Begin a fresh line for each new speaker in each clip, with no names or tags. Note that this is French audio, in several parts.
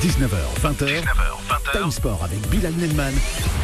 19h, 20h, Time Sport avec Bilal Nelman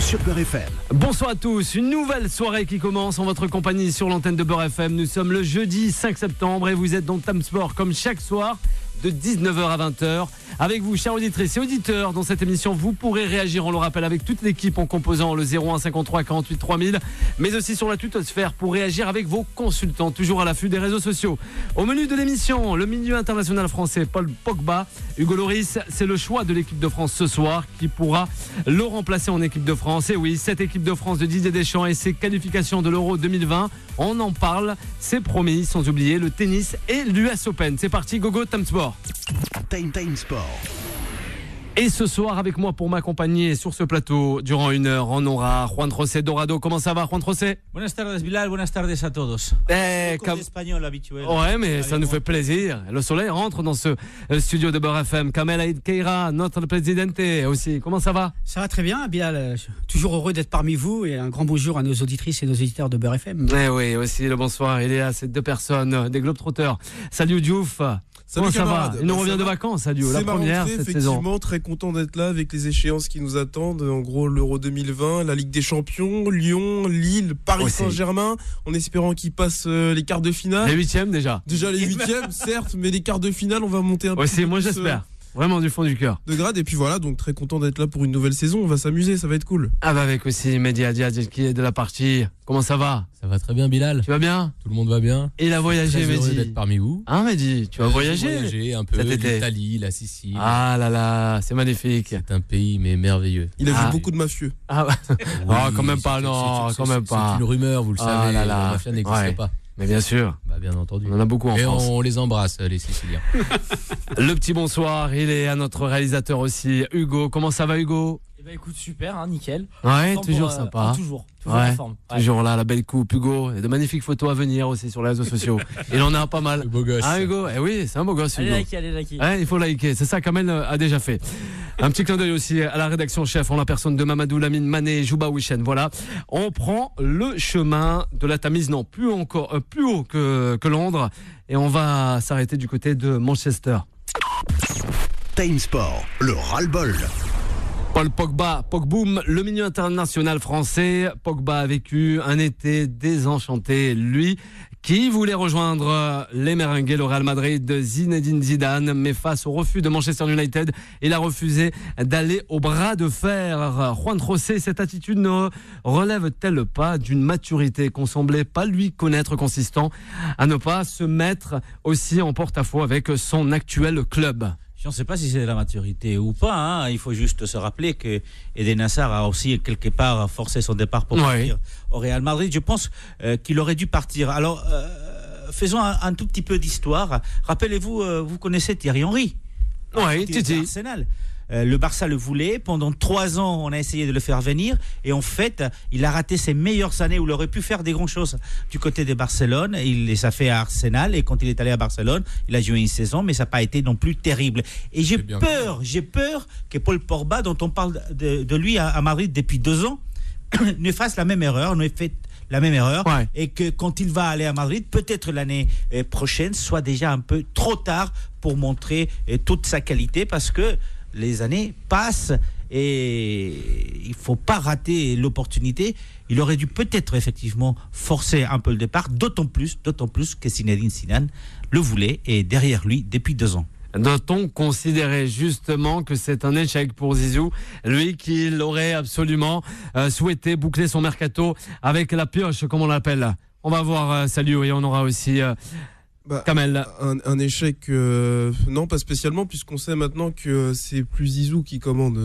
sur Beurre FM.
Bonsoir à tous, une nouvelle soirée qui commence en votre compagnie sur l'antenne de Beurre FM. Nous sommes le jeudi 5 septembre et vous êtes dans Time Sport comme chaque soir de 19h à 20h. Avec vous, chers auditrices et auditeurs, dans cette émission, vous pourrez réagir, on le rappelle, avec toute l'équipe en composant le 01 53 48 3000, mais aussi sur la tutosphère pour réagir avec vos consultants, toujours à l'affût des réseaux sociaux. Au menu de l'émission, le milieu international français Paul Pogba. Hugo Lloris, c'est le choix de l'équipe de France ce soir qui pourra le remplacer en équipe de France. Et oui, cette équipe de France de Didier Deschamps et ses qualifications de l'Euro 2020, on en parle, c'est promis, sans oublier le tennis et l'US Open. C'est parti, gogo, Time Sport.
Time Sport.
Et ce soir, avec moi pour m'accompagner sur ce plateau, durant une heure, on aura Juan José Dorado. Comment ça va, Juan José?
Buenas tardes, Bilal. Buenas tardes a todos.
Comme
espagnol habituel.
Ouais, mais ça nous fait plaisir. Le soleil rentre dans ce studio de Beurre FM. Kamel Aïd Keira, notre présidente aussi. Comment ça va?
Ça va très bien, Bilal. Toujours heureux d'être parmi vous et un grand bonjour à nos auditrices et nos auditeurs de Beurre FM.
Eh oui, aussi le bonsoir. Il est là, ces deux personnes, des Globetrotters. Salut Diouf.
Salut,
comment ça
camarade.
va? Il nous revient de vacances, Sadio, la première cette saison.
Effectivement, très content d'être là avec les échéances qui nous attendent. En gros, l'Euro 2020, la Ligue des Champions, Lyon, Lille, Paris Saint-Germain, en espérant qu'ils passent les quarts de finale.
Les huitièmes déjà.
Déjà les huitièmes, certes, mais les quarts de finale, on va monter un peu.
Aussi, moi j'espère. Vraiment du fond du cœur.
De grade, et puis voilà, donc très content d'être là pour une nouvelle saison. On va s'amuser, ça va être cool.
Ah bah avec aussi Mehdi Adiad qui est de la partie. Comment ça va?
Ça va très bien, Bilal.
Tu vas bien?
Tout le monde va bien.
Et il a voyagé,
Mehdi.
Mehdi.
D'être parmi vous.
Ah Mehdi, tu vas voyager?
J'ai voyagé un peu,
cet été.
l'Italie, la Sicile.
Ah là là, c'est magnifique.
C'est un pays mais merveilleux.
Il a vu beaucoup de mafieux.
Ah bah.
Oui,
quand même pas, non, quand même pas.
C'est une rumeur, vous le savez.
Là là.
La mafia n'existe pas.
Mais bien sûr.
Bah bien entendu.
On en a beaucoup en France.
Et on les embrasse, les Siciliens.
Le petit bonsoir, il est à notre réalisateur aussi, Hugo. Comment ça va, Hugo?
Eh ben écoute, super, nickel.
Ouais, toujours sympa.
Toujours
ouais,
en forme. Ouais.
Toujours là, la belle coupe, Hugo. Et de magnifiques photos à venir aussi sur les réseaux sociaux. Il en a pas mal.
Le beau gosse.
Ah, Hugo? Eh oui, c'est un beau gosse, Hugo.
Allez liker.
Ouais, il faut liker. C'est ça, Kamel a déjà fait. Un petit clin d'œil aussi à la rédaction chef en la personne de Mamadou Lamine Mané et Jouba Wishen. Voilà. On prend le chemin de la Tamise, non, plus haut que Londres. Et on va s'arrêter du côté de Manchester.
Time Sport, le ras-le-bol.
Paul Pogba, Pogboum, le milieu international français. Pogba a vécu un été désenchanté, lui, qui voulait rejoindre les Merengues, le Real Madrid de Zinedine Zidane, mais face au refus de Manchester United, il a refusé d'aller au bras de fer. Juan José, cette attitude ne relève-t-elle pas d'une maturité qu'on semblait pas lui connaître, consistant à ne pas se mettre aussi en porte-à-faux avec son actuel club?
Je ne sais pas si c'est de la maturité ou pas. Hein. Il faut juste se rappeler que Eden Hazard a aussi quelque part forcé son départ pour partir au Real Madrid. Je pense qu'il aurait dû partir. Alors, faisons un tout petit peu d'histoire. Rappelez-vous, vous connaissez Thierry Henry.
Oui, Titi.
Arsenal. Le Barça le voulait. Pendant 3 ans, on a essayé de le faire venir. Et en fait, il a raté ses meilleures années où il aurait pu faire des grandes choses du côté de Barcelone. Il les a fait à Arsenal. Et quand il est allé à Barcelone, il a joué une saison, mais ça n'a pas été non plus terrible. Et j'ai peur que Paul Pogba, dont on parle de lui à Madrid depuis 2 ans, ne fasse la même erreur, et que quand il va aller à Madrid, peut-être l'année prochaine, soit déjà un peu trop tard pour montrer toute sa qualité, parce que les années passent et il ne faut pas rater l'opportunité. Il aurait dû peut-être effectivement forcer un peu le départ, d'autant plus que Zinedine Zidane le voulait et derrière lui depuis 2 ans.
Doit-on considérer justement que c'est un échec pour Zizou, lui qui aurait absolument souhaité boucler son mercato avec la pioche, comme on l'appelle? On va voir Salut, et on aura aussi Kamel.
Un échec, non, pas spécialement, puisqu'on sait maintenant que c'est plus Zizou qui commande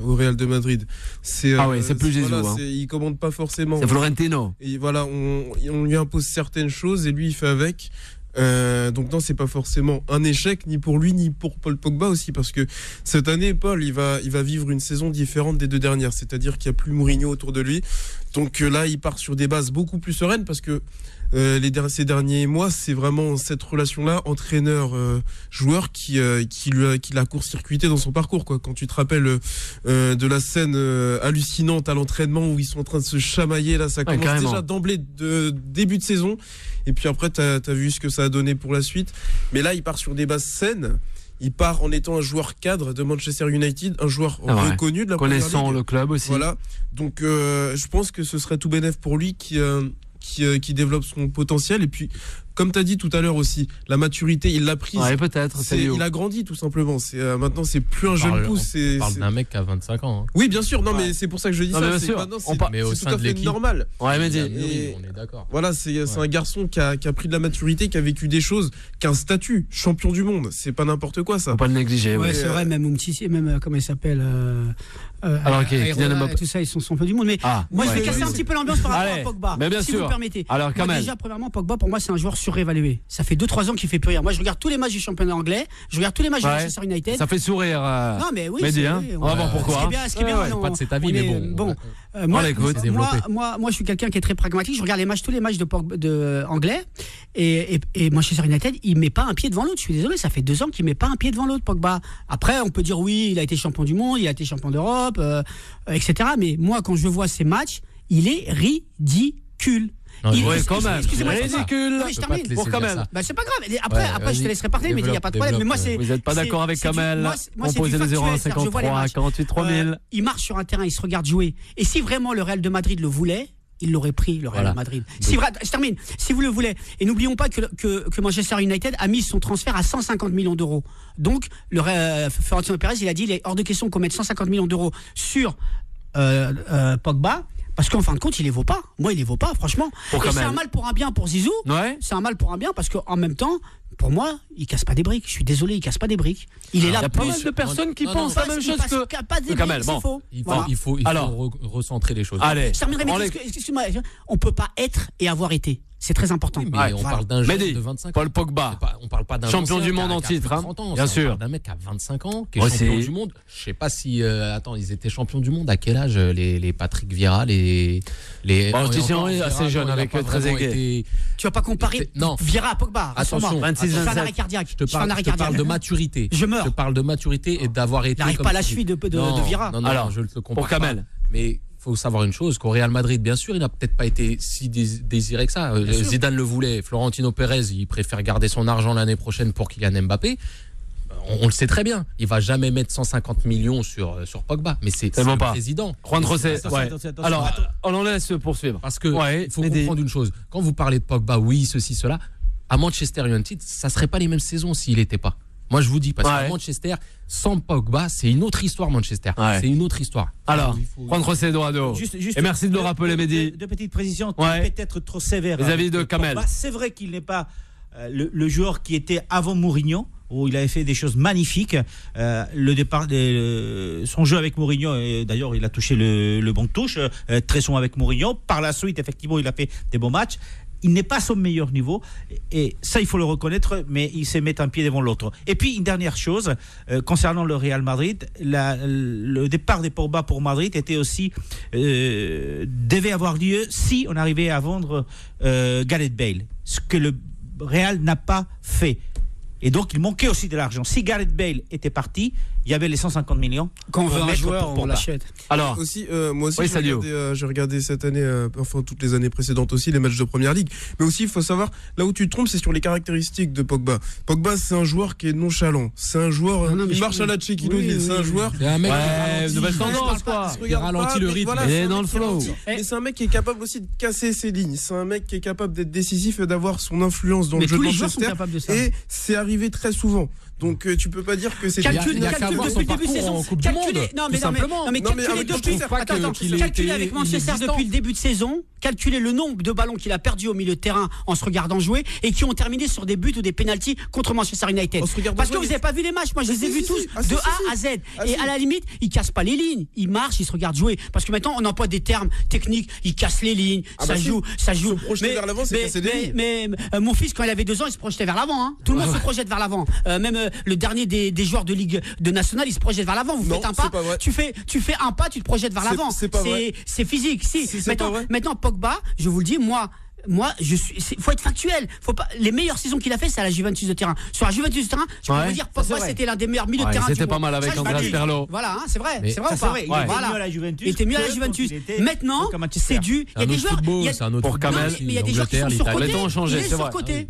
au Real de Madrid. C'est
plus Zizou.
Voilà, il commande pas forcément.
C'est Florentino.
Et voilà, on lui impose certaines choses et lui il fait avec. Donc non, c'est pas forcément un échec ni pour lui ni pour Paul Pogba aussi, parce que cette année Paul il va vivre une saison différente des 2 dernières, c'est-à-dire qu'il n'y a plus Mourinho autour de lui, donc là il part sur des bases beaucoup plus sereines, parce que ces derniers mois c'est vraiment cette relation-là entraîneur-joueur qui l'a court-circuité dans son parcours, quoi. Quand tu te rappelles de la scène hallucinante à l'entraînement où ils sont en train de se chamailler, là ça commence déjà d'emblée de début de saison. Et puis après, t'as vu ce que ça a donné pour la suite. Mais là, il part sur des bases saines. il part en étant un joueur cadre de Manchester United, un joueur reconnu de la Première Ligue.
Connaissant le club aussi.
Voilà. Donc je pense que ce serait tout bénef pour lui qui développe son potentiel. Et puis, comme tu as dit tout à l'heure aussi, la maturité, il l'a prise.
Ouais, peut-être.
Il a grandi tout simplement. Maintenant, c'est plus un jeune pouce.
On parle d'un mec qui a 25 ans. Hein.
Oui, bien sûr. Non, mais c'est pour ça que je dis ça. Maintenant, c'est tout à fait normal.
Ouais, mais
on est d'accord.
Voilà, c'est un garçon qui a pris de la maturité, qui a vécu des choses, qui a un statut, champion du monde. C'est pas n'importe quoi, ça.
Faut pas le négliger.
Ouais, c'est vrai, même Umtiti, même comment il s'appelle
alors,
tout ça, ils sont champions du monde. Mais moi, je vais casser un petit peu l'ambiance par rapport à Pogba.
Mais bien
si
sûr.
vous permettez.
Alors, Kamel.
Déjà, premièrement, Pogba, pour moi, c'est un joueur surévalué. Ça fait 2-3 ans qu'il fait plus rien. Moi, je regarde tous les matchs du championnat anglais. Je regarde tous les matchs de Manchester United.
Ça fait sourire.
Non, mais oui.
Mehdi, hein. On va voir pourquoi.
Ce qui est bien,
pas de cet avis, mais bon.
Moi, je suis quelqu'un qui est très pragmatique. Je regarde tous les matchs de anglais. Et Manchester United, il met pas un pied devant l'autre. Je suis désolé, ça fait 2 ans qu'il met pas un pied devant l'autre, Pogba. Après, on peut dire oui, il a été champion du monde, il a été champion d'Europe, etc. Mais moi, quand je vois ces matchs, il est ridicule.
Quand même.
Excusez-moi,
ridicule.
Je termine.
Pour quand même.
C'est pas grave. Après, je te laisserai parler, mais il n'y a pas de problème. Mais moi,
vous n'êtes pas d'accord avec Kamel. Composez le 01 53 48 3000.
Il marche sur un terrain, il se regarde jouer. Et si vraiment le Real de Madrid le voulait, il l'aurait pris, le Real de Madrid. Je termine. Si vous le voulez. Et n'oublions pas que Manchester United a mis son transfert à 150 millions d'euros. Donc, Florentino Pérez, il a dit, il est hors de question qu'on mette 150 millions d'euros sur Pogba. Parce qu'en fin de compte, il les vaut pas. Moi, il les vaut pas, franchement. Et c'est un mal pour un bien pour Zizou.
Ouais.
C'est un mal pour un bien parce qu'en même temps, pour moi, il casse pas des briques. Je suis désolé, il casse pas des briques. Il est là.
Il y a pas mal de personnes qui pensent la même chose que.
Pas des briques, c'est faux.
Il faut recentrer les choses.
Allez.
Je terminerai, mais excuse-moi, on peut pas être et avoir été. C'est très important.
Oui, mais on parle d'un jeune de 25 ans.
Paul Pogba.
On parle pas d'un
champion du monde en titre. Bien sûr.
On parle d'un mec à 25 ans qui est champion du monde. Je sais pas si. Attends, ils étaient champions du monde à quel âge les Patrick Vieira, les.
Thierry Henry, assez jeune avec Trezeguet.
Tu vas pas comparer Vieira à Pogba.
Attention,
26-27.
cardiaque.
Je te parle de maturité.
Je meurs.
Je parle de maturité et d'avoir été.
Il n'arrive pas à la cheville de Vieira.
Non, je ne le comprends
pour Kamel.
Mais il faut savoir une chose, qu'au Real Madrid, bien sûr, il n'a peut-être pas été si désiré que ça. Zidane le voulait, Florentino Pérez, il préfère garder son argent l'année prochaine pour Kylian Mbappé. On le sait très bien, il va jamais mettre 150 millions sur Pogba, mais c'est le président.
Juan José, alors, on en laisse poursuivre.
Parce que il faut comprendre une chose, quand vous parlez de Pogba, oui, ceci, cela, à Manchester United, ça serait pas les mêmes saisons s'il n'était pas. Moi, je vous dis, parce qu'à Manchester, sans Pogba, c'est une autre histoire, Manchester. C'est une autre histoire.
Alors, Juan José Dorado. Et merci de le rappeler, Mehdi.
Deux petites précisions, peut-être trop sévères.
Vis-à-vis de Kamel.
C'est vrai qu'il n'est pas le joueur qui était avant Mourinho, où il avait fait des choses magnifiques. Le départ son jeu avec Mourinho, d'ailleurs, il a touché le bon touche, très son avec Mourinho. Par la suite, effectivement, il a fait des bons matchs. Il n'est pas à son meilleur niveau, et ça il faut le reconnaître, mais il se met un pied devant l'autre. Et puis une dernière chose, concernant le Real Madrid, le départ des Pogba pour Madrid était aussi devait avoir lieu si on arrivait à vendre Gareth Bale, ce que le Real n'a pas fait. Et donc il manquait aussi de l'argent. Si Gareth Bale était parti, il y avait les 150 millions.
Quand on veut un joueur, on l'achète.
Alors, moi aussi, j'ai regardé cette année, enfin toutes les années précédentes aussi, les matchs de Première Ligue. Mais aussi, il faut savoir, là où tu te trompes, c'est sur les caractéristiques de Pogba. Pogba, c'est un joueur qui est nonchalant. C'est un joueur, il marche à la Tchéquino, c'est un joueur.
C'est un mec
nouvelle tendance, quoi.
Il ralentit le rythme.
Il est dans le flow.
Mais c'est un mec qui est capable aussi de casser ses lignes. C'est un mec qui est capable d'être décisif et d'avoir son influence dans le jeu de Manchester. Et c'est arrivé très souvent. Donc tu peux pas dire que c'est
calculé depuis le début de saison. Calculé avec Manchester depuis le début de saison. Calculer le nombre de ballons qu'il a perdu au milieu de terrain en se regardant jouer et qui ont terminé sur des buts ou des pénaltys contre Manchester United. Parce que vous n'avez pas vu les matchs, moi je les ai vus tous de A à Z. Et à la limite, il casse pas les lignes, il marche, il se regarde jouer. Parce que maintenant on emploie des termes techniques, il casse les lignes, ça joue.
Se projeter vers l'avant, c'est casser les lignes.
Mais mon fils quand il avait 2 ans, il se projetait vers l'avant. Tout le monde se projette vers l'avant. Même le dernier des joueurs de Ligue de Nationale, il se projette vers l'avant. Vous faites un pas, tu fais un pas, tu te projettes vers l'avant. C'est physique. Maintenant Pogba, je vous le dis, moi, faut être factuel. Faut pas. Les meilleures saisons qu'il a fait, c'est à la Juventus de terrain. Sur la Juventus de terrain, je peux vous dire, Pogba, c'était l'un des meilleurs milieux de terrain.
C'était pas mal avec Andreas Pirlo.
Voilà, c'est vrai. C'est vrai ou pas? Il était mieux à la Juventus. Maintenant, c'est dû. Il y a des joueurs.
C'est un autre
pour Kamel.
Mais il y a des joueurs qui sont surcotés.
Il est surcoté.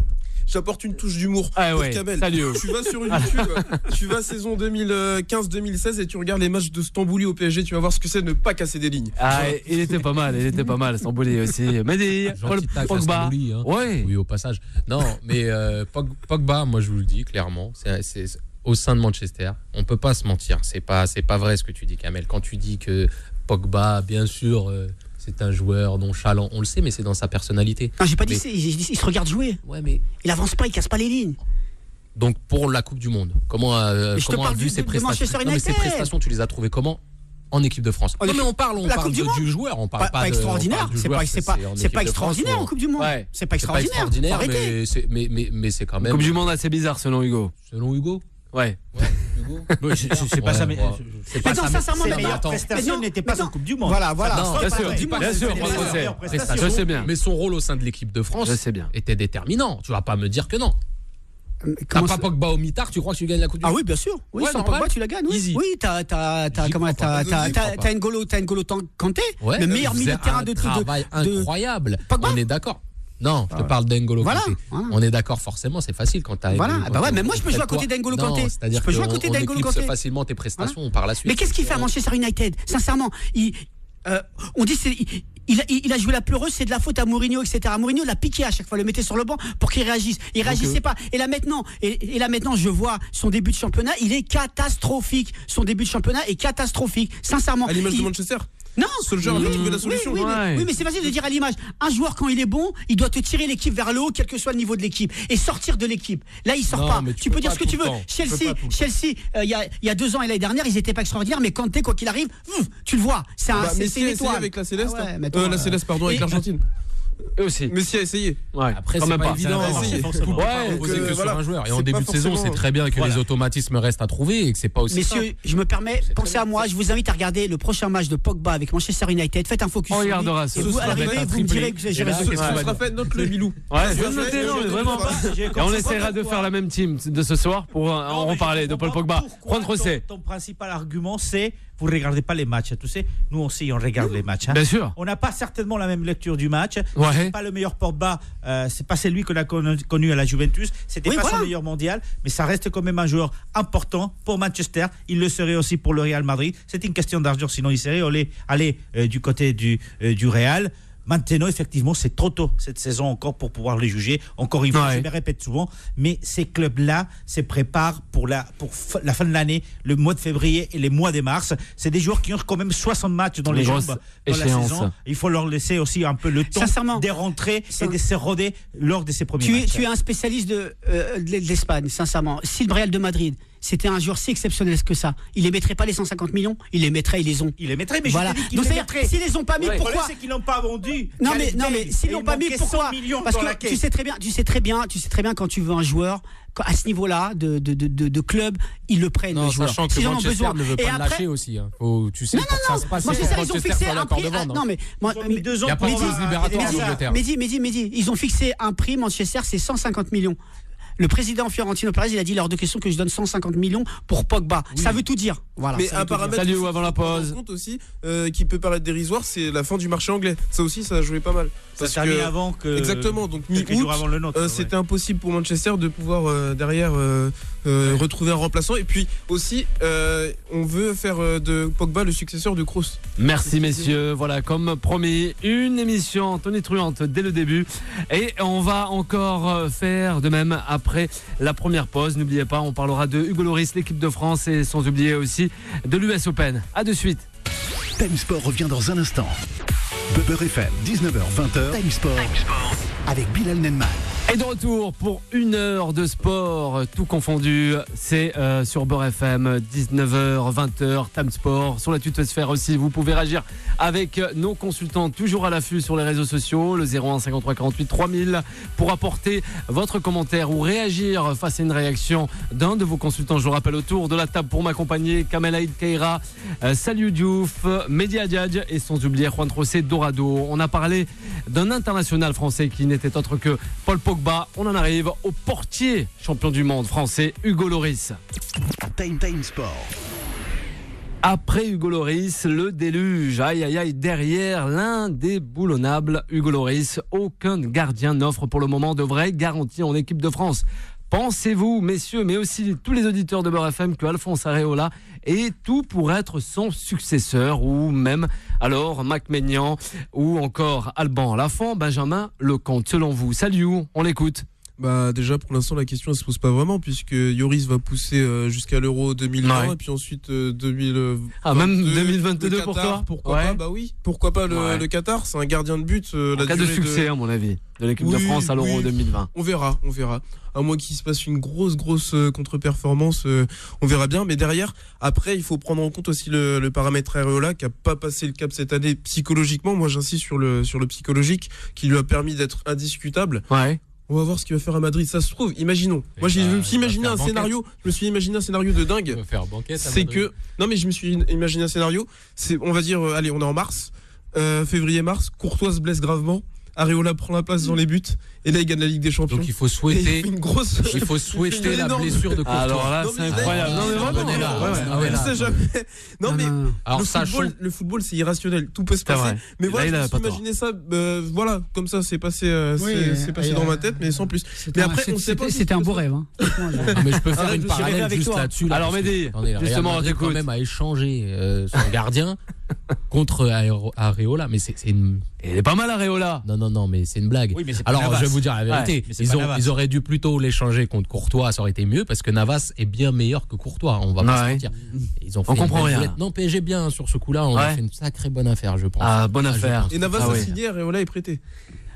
j'apporte une touche d'humour
Ah
pour
ouais,
Kamel.
salut.
Tu vas sur YouTube, tu vas saison 2015-2016 et tu regardes les matchs de Stambouli au PSG, tu vas voir ce que c'est de ne pas casser des lignes.
Ah, il était pas mal, Stambouli aussi. Mehdi, Pogba.
Stambouli, hein.
Ouais.
Oui, au passage. Non, mais Pogba, moi je vous le dis clairement, c'est au sein de Manchester, on peut pas se mentir. C'est pas vrai ce que tu dis, Kamel. Quand tu dis que Pogba, bien sûr, c'est un joueur nonchalant, on le sait, mais c'est dans sa personnalité.
Non, j'ai pas dit ça, il se regarde jouer.
Ouais, mais
Il avance pas, il casse pas les lignes.
donc pour la Coupe du Monde, comment a vu ses prestations? Non, mais ses prestations, tu les as trouvées comment en équipe de France? Non, mais on parle du joueur, on parle pas
extraordinaire. C'est pas extraordinaire
France,
en Coupe du Monde.
Ouais.
C'est pas
c'est pas
extraordinaire.
extraordinaire, mais c'est quand même.
Coupe du Monde assez bizarre selon Hugo.
Selon Hugo.
Ouais.
Hugo.
C'est pas ça, mais
C'est
Mais non, sincèrement,
ses
mais
meilleures
attends.
prestations n'étaient pas en Coupe du Monde.
Voilà.
Non,
bien sûr, bien sûr, je sais bien.
Mais son rôle au sein de l'équipe de France
Je sais bien.
était déterminant. Tu vas pas me dire que non. T'as pas Pogba au mitard, tu crois que tu gagnes la Coupe du
Ah
Monde?
oui, bien sûr. Oui,
Ouais,
sans
normal.
Pogba, tu la gagnes. Oui,
Easy.
oui, t'as N'Golo Kanté, le meilleur milieu de terrain de
travail incroyable.
Pogba.
On est d'accord. Non, je te parle d'N'Golo
Voilà,
Kanté.
voilà.
On est d'accord, forcément, c'est facile quand t'as.
Voilà,
N'Golo
bah ouais,
Kanté.
mais moi je peux jouer à côté d'N'Golo Kanté.
Non, c'est-à-dire
Je peux jouer à côté
qu'on
d'N'Golo
éclipse
Kanté.
facilement tes prestations par la suite.
Mais qu'est-ce qu'il fait à Manchester United? Sincèrement, on dit il a joué la pleureuse, c'est de la faute à Mourinho, etc. Mourinho l'a piqué à chaque fois, le mettait sur le banc pour qu'il réagisse. Il réagissait pas. Et là maintenant, je vois son début de championnat, il est catastrophique. Son début de championnat est catastrophique. Sincèrement.
À l'image de Manchester.
Non,
Solskjaer a trouvé la solution.
Oui, mais c'est facile de dire à l'image. Un joueur, quand il est bon, il doit te tirer l'équipe vers le haut, quel que soit le niveau de l'équipe, et sortir de l'équipe. Là, il sort
Non,
pas.
mais
Tu peux dire ce que tu veux.
Chelsea,
Il y a 2 ans et l'année dernière, ils étaient pas extraordinaires, mais Kanté, quoi qu'il arrive, tu le vois. C'est
Messi
une
a essayé
étoile.
avec la Céleste.
Ah ouais, mais toi,
La Céleste, pardon, avec l'Argentine.
Eux aussi.
Messi a essayé.
Ouais.
Après,
quand
c'est
même
pas
pas.
évident.
essayé.
Ouais,
Donc,
que
voilà.
sur un joueur. Et en
C'est
début
pas
de saison,
forcément-
c'est très bien que les automatismes restent à trouver et que c'est pas aussi simple.
Messieurs, je me permets, pensez à moi, je vous invite à regarder le prochain match de Pogba avec Manchester United. Faites un focus.
On
sur lui.
regardera ça.
Et vous, à l'arrivée, vous me direz que j'ai raison.
Ce sera fait, note le Milou.
Ouais, je vais noter, non, mais vraiment. Et on essaiera de faire la même team de ce soir pour en reparler de Paul Pogba. Juan José.
Ton principal argument, c'est vous ne regardez pas les matchs. Tu sais, nous aussi, on regarde les matchs.
Bien sûr.
On n'a pas certainement la même lecture du match.
Ouais.
C'est pas le meilleur Pogba. C'est pas celui qu'on a connu à la Juventus. C'était pas son meilleur mondial, mais ça reste quand même un joueur important pour Manchester. Il le serait aussi pour le Real Madrid. C'est une question d'argent, sinon il serait allé du côté du Real. Maintenant, effectivement, c'est trop tôt cette saison encore pour pouvoir les juger. Encore une fois, je me répète souvent, mais ces clubs-là se préparent pour la fin de l'année, le mois de février et les mois de mars. C'est des joueurs qui ont quand même 60 matchs dans les jambes dans la saison. Il faut leur laisser aussi un peu le temps de rentrer et de se roder lors de ces premiers matchs.
Tu es un spécialiste de l'Espagne, sincèrement. Si le Real de Madrid, c'était un joueur si exceptionnel que ça, il les mettrait pas les 150 millions, il les mettrait, ils les ont.
Il les mettrait, mais
voilà.
je te dis qu'ils
donc
les mettraient.
S'ils les ont pas mis,
Le
pourquoi?
problème, c'est qu'ils n'ont pas vendu.
Non mais s'ils l'ont pas mis, pourquoi? Parce que tu sais très bien quand tu veux un joueur à ce niveau-là de club, ils le prennent.
Non,
le joueur.
sachant que Manchester ne veut pas le lâcher aussi. Tu sais, ça se passe.
Manchester, ils ont fixé un prix. Non mais
il n'y a pas de clause libératoire en Angleterre.
Mehdi, ils ont fixé un prix. Manchester, c'est 150 millions. Le président Florentino Pérez, il a dit lors de questions que je donne 150 millions pour Pogba. Oui. Ça veut tout dire. Voilà.
Mais un paramètre
avant la pause.
Compte aussi, qui peut paraître dérisoire, c'est la fin du marché anglais. Ça aussi, ça a joué pas mal.
Ça termine avant que.
Exactement. Donc mi-août, c'était impossible pour Manchester de pouvoir derrière retrouver un remplaçant. Et puis aussi, on veut faire de Pogba le successeur de Kroos.
Merci messieurs. Voilà, comme promis, une émission tonitruante dès le début. Et on va encore faire de même après la première pause. N'oubliez pas, on parlera de Hugo Lloris, l'équipe de France, et sans oublier aussi de l'US Open. À de suite.
Time Sport revient dans un instant. Beurre FM, 19h-20h. Time Sport avec Bilal Nenman.
Et de retour pour 1 heure de sport, tout confondu. C'est sur Beurre FM, 19h, 20h, Time Sport. Sur la Tutosphère aussi, vous pouvez réagir avec nos consultants, toujours à l'affût sur les réseaux sociaux, le 01 53 48 3000, pour apporter votre commentaire ou réagir face à une réaction d'un de vos consultants. Je vous rappelle, autour de la table pour m'accompagner, Kamel Aïd Keira, Saliou Diouf, Mehdi Hadjadj et sans oublier Juan José Dorado. On a parlé d'un international français qui n'était autre que Paul Pogba. On en arrive au portier champion du monde français, Hugo Lloris.
Time Sport.
Après Hugo Lloris, le déluge. Aïe aïe aïe, derrière l'indéboulonnable Hugo Lloris, aucun gardien n'offre pour le moment de vraie garantie en équipe de France. Pensez-vous, messieurs, mais aussi tous les auditeurs de Beurre FM, que Alphonse Areola est tout pour être son successeur, ou même alors Mac Maignan, ou encore Alban Lafont, Benjamin Lecomte, selon vous? Salut, on l'écoute.
Bah déjà pour l'instant la question elle se pose pas vraiment puisque Lloris va pousser jusqu'à l'Euro 2020 et puis ensuite 2022.
Ah même 2022
Qatar,
pour toi?
Pourquoi pas? Bah oui, pourquoi pas le Qatar, c'est un gardien de but.
En cas de succès à mon avis de l'équipe de France à l'Euro 2020.
On verra. À moins qu'il se passe une grosse contre-performance, on verra bien. Mais derrière, après, il faut prendre en compte aussi le paramètre Areola qui a pas passé le cap cette année psychologiquement. Moi, j'insiste sur le psychologique qui lui a permis d'être indiscutable.
Ouais.
On va voir ce qu'il va faire à Madrid. Ça se trouve, imaginons. Moi, je me suis imaginé un scénario. Je me suis imaginé un scénario de dingue.
Il va faire banquette.
C'est que non, mais je me suis imaginé un scénario. C'est, on va dire, allez, on est en mars, février-mars. Courtois se blesse gravement. Areola prend la place dans les buts et là il gagne la Ligue des Champions.
Donc il faut souhaiter la
énorme...
blessure de Courtois.
Alors là c'est incroyable. Non mais vraiment.
Je sais jamais. Non mais
alors,
le football c'est irrationnel, tout peut se passer. Mais voilà, je me suis imaginé ça voilà, comme ça c'est passé dans ma tête mais sans plus. Mais après on sait pas,
c'était un beau rêve hein.
Mais je peux faire une parallèle juste là-dessus.
Alors Mehdi, justement on
quand même à échanger son gardien contre Areola, mais c'est une...
Il est pas mal Areola.
Non, mais c'est une blague. Oui, alors, je vais vous dire la vérité. Ils auraient dû plutôt l'échanger contre Courtois, ça aurait été mieux, parce que Navas est bien meilleur que Courtois. On va pas se mentir. Ils ont fait
comprend rien.
Non, PSG bien sur ce coup-là. On a fait une sacrée bonne affaire, je pense.
Ah, bonne affaire.
Et Navas a signé, Areola est prêté.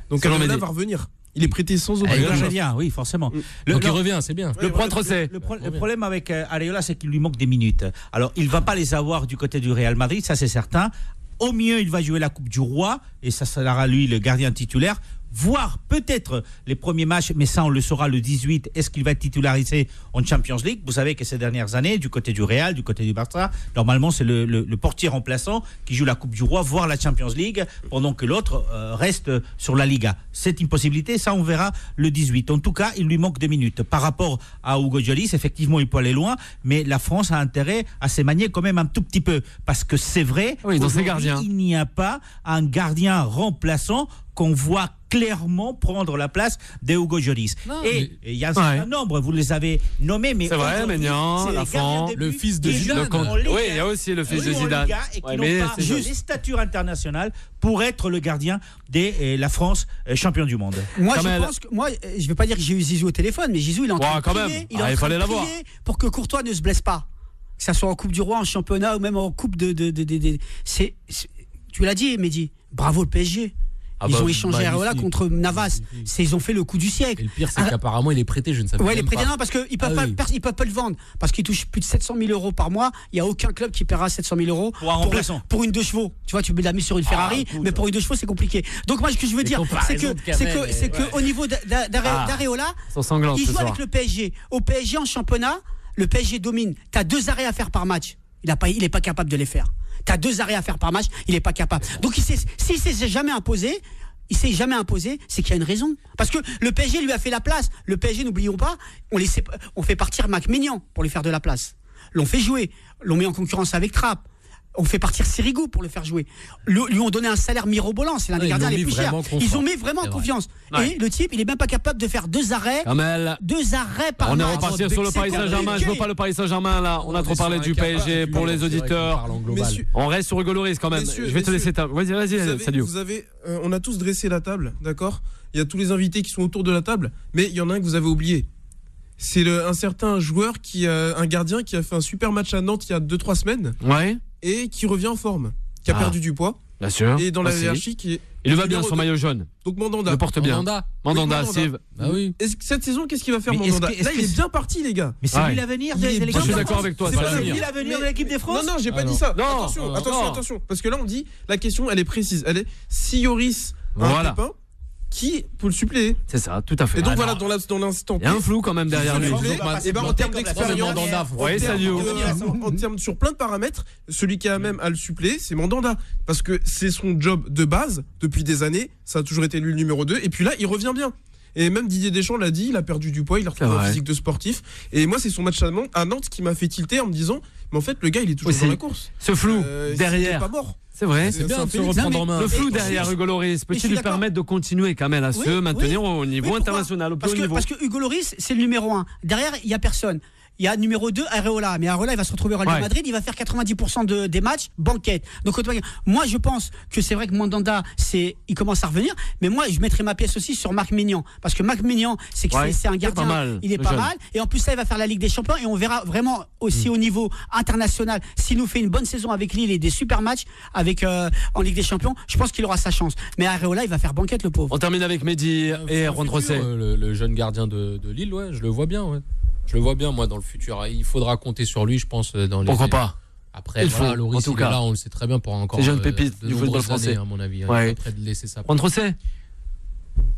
Donc Areola va revenir. Il est prêté sans
obligation. Oui, forcément.
Donc il revient, c'est bien.
Le problème avec Areola, c'est qu'il lui manque des minutes. Alors, il ne va pas les avoir du côté du Real Madrid, ça c'est certain. Au mieux, il va jouer la Coupe du Roi, et ça sera lui le gardien titulaire. Voire peut-être les premiers matchs, mais ça on le saura le 18, est-ce qu'il va être titularisé en Champions League? Vous savez que ces dernières années, du côté du Real, du côté du Barça, normalement c'est le portier remplaçant qui joue la Coupe du Roi, voire la Champions League, pendant que l'autre reste sur la Liga. C'est une possibilité, ça on verra le 18. En tout cas, il lui manque 2 minutes. Par rapport à Hugo Lloris, effectivement il peut aller loin, mais la France a intérêt à s'émanier quand même un tout petit peu, parce que c'est vrai,
dans ses gardiens,
il n'y a pas un gardien remplaçant qu'on voit clairement prendre la place de Hugo Lloris. Et il y a un certain nombre, vous les avez nommés, mais
c'est vrai, Maignan, Lafont,
le fils de Zidane.
Oui, il y a aussi le fils de Zidane.
Et qui n'ont pas les statures internationales pour être le gardien de la France champion du monde.
Moi, je pense que je vais pas dire que j'ai eu Zizou au téléphone, mais Zizou, il est en train de prier,
il fallait l'avoir
pour que Courtois ne se blesse pas. Que ça soit en Coupe du Roi, en championnat ou même en Coupe de tu l'as dit, Mehdi. Bravo le PSG. Ils ont échangé Areola contre Navas. Ils ont fait le coup du siècle.
Et le pire, c'est qu'apparemment, il est prêté, je ne sais pas.
Ouais, il est prêté, non, parce qu'ils ne peuvent pas le vendre. Parce qu'il touche plus de 700 000 euros par mois. Il n'y a aucun club qui paiera 700 000 euros pour une 2 chevaux. Tu vois, tu mets la mise sur une Ferrari, mais pour une 2 chevaux, c'est compliqué. Donc, moi, ce que je veux dire, c'est qu'au niveau d'Areola, il joue avec le PSG. Au PSG, en championnat, le PSG domine. Tu as 2 arrêts à faire par match. Il n'est pas capable de les faire. Tu as 2 arrêts à faire par match, il n'est pas capable. Donc s'il ne s'est jamais imposé, c'est qu'il y a une raison. Parce que le PSG lui a fait la place. Le PSG, n'oublions pas, on fait partir Mac Maignan pour lui faire de la place. L'on fait jouer, l'on met en concurrence avec Trapp. On fait partir Sirigu pour le faire jouer. Lui ont donné un salaire mirobolant, c'est l'un des gardiens les plus chers. Ils ont mis vraiment confiance. Et le type, il est même pas capable de faire 2 arrêts. 2 arrêts par match.
On est reparti sur le Paris Saint-Germain. Je veux pas le Paris Saint-Germain là. On a trop parlé du PSG pour les auditeurs. On reste sur Hugo Lloris quand même. Je vais te laisser. Vas-y, salut.
On a tous dressé la table, d'accord? Il y a tous les invités qui sont autour de la table, mais il y en a un que vous avez oublié. C'est un certain joueur un gardien qui a fait un super match à Nantes il y a 2-3 semaines.
Ouais.
Et qui revient en forme, qui a perdu du poids.
Bien sûr.
Et dans la hiérarchie qui est.
Il va bien son maillot jaune.
Donc Mandanda.
Le porte bien. Mandanda, Steve.
Ah oui.
Cette saison, qu'est-ce qu'il va faire Mandanda? Là, il est bien parti, les gars.
Mais c'est lui l'avenir de l'équipe.
Je suis d'accord avec toi.
C'est lui l'avenir de l'équipe de France.
Non, j'ai pas dit ça. Attention. Parce que là, on dit, la question, elle est précise. Elle est si Yoris a un pépin, qui peut le suppléer?
C'est ça, tout à fait.
Et donc voilà, dans l'instant.
Il y a un flou quand même derrière lui.
Et en termes d'expérience, en termes sur plein de paramètres, celui qui a même à le suppléer, c'est Mandanda. Parce que c'est son job de base depuis des années. Ça a toujours été lui le numéro 2. Et puis là, il revient bien. Et même Didier Deschamps l'a dit, il a perdu du poids, il a retrouvé un physique de sportif. Et moi, c'est son match à Nantes qui m'a fait tilter en me disant, mais en fait, le gars, il est toujours dans la course.
Ce flou derrière.
Il est pas mort.
C'est vrai.
C'est bien de se reprendre en main.
Le flou derrière Hugo Lloris peut-il lui permettre de continuer quand même à se maintenir au niveau international, au plus haut niveau?
Parce que Hugo Lloris, c'est le numéro 1. Derrière, il n'y a personne. Il y a numéro 2, Areola. Mais Areola, il va se retrouver au Real Madrid, il va faire 90% des matchs, banquette. Donc, moi, je pense que c'est vrai que Mandanda, il commence à revenir. Mais moi, je mettrai ma pièce aussi sur Marc Maignan. Parce que Marc Maignan, c'est un gardien. Il est pas mal. Et en plus, ça, il va faire la Ligue des Champions. Et on verra vraiment aussi au niveau international, s'il nous fait une bonne saison avec Lille et des super matchs en Ligue des Champions, je pense qu'il aura sa chance. Mais Areola, il va faire banquette, le pauvre.
On termine avec Mehdi et Juan José.
Le jeune gardien de Lille, je le vois bien, Je le vois bien, moi, dans le futur. Il faudra compter sur lui, je pense.
Pourquoi pas?
Après, Lloris, en tout cas, là, on le sait très bien pour encore.
C'est jeune pépite du football français,
à mon avis. Après de laisser ça.
Juan José.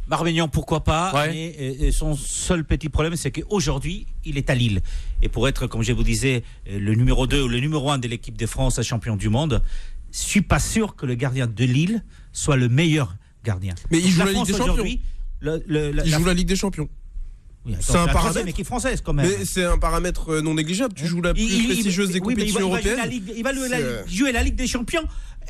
Marmaignan, pourquoi pas, mais son seul petit problème, c'est qu'aujourd'hui, il est à Lille. Et pour être, comme je vous disais, le numéro 2 ou le numéro 1 de l'équipe de France, champion du monde, je ne suis pas sûr que le gardien de Lille soit le meilleur gardien.
Mais il joue la Ligue des Champions. Il joue la Ligue des Champions.
Oui, c'est un paramètre. Équipe française, quand même.
Mais c'est un paramètre non négligeable. Tu joues la plus prestigieuse des compétitions européennes.
Il va jouer la Ligue des Champions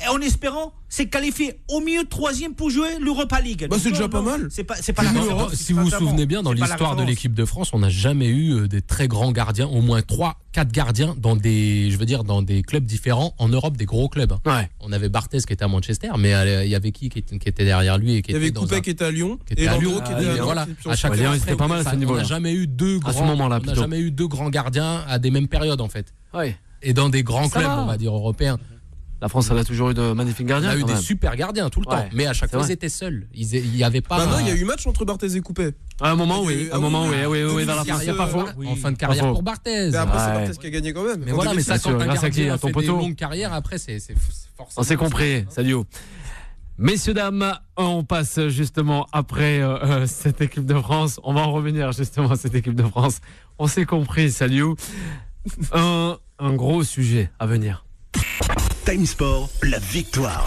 en espérant se qualifier au mieux 3e pour jouer l'Europa League.
C'est déjà pas mal.
C'est pas la référence.
Si vous vous souvenez bien, dans l'histoire de l'équipe de France, on n'a jamais eu des très grands gardiens, au moins 3-4 gardiens dans des clubs différents en Europe, des gros clubs. On avait Barthez qui était à Manchester, mais il y avait qui était derrière lui et qui
il y avait Coupet qui était à Lyon
et Landreau qui était à Lyon. Voilà, à chaque fois,
c'était pas mal à ce niveau-là.
On n'a jamais eu deux grands gardiens à des mêmes périodes en fait. Et dans des grands clubs, on va dire européens.
La France, elle a toujours eu de magnifiques gardiens.
Elle a eu des super gardiens tout le temps, mais à chaque fois, ils étaient seuls. Il n'y avait pas.
Non, il y a eu match entre Barthez et Coupet.
À un moment, oui. Dans la France, il n'y a pas faux.
En fin de carrière pour Barthez.
Mais après, c'est Barthez qui a gagné quand même.
Mais voilà, mais ça, quand un gardien fait des longues carrières, après, c'est forcément.
On s'est compris. Salut. Messieurs, dames, on passe justement après cette équipe de France. On va en revenir justement à cette équipe de France. On s'est compris, salut. Un gros sujet à venir.
Time Sport, la victoire.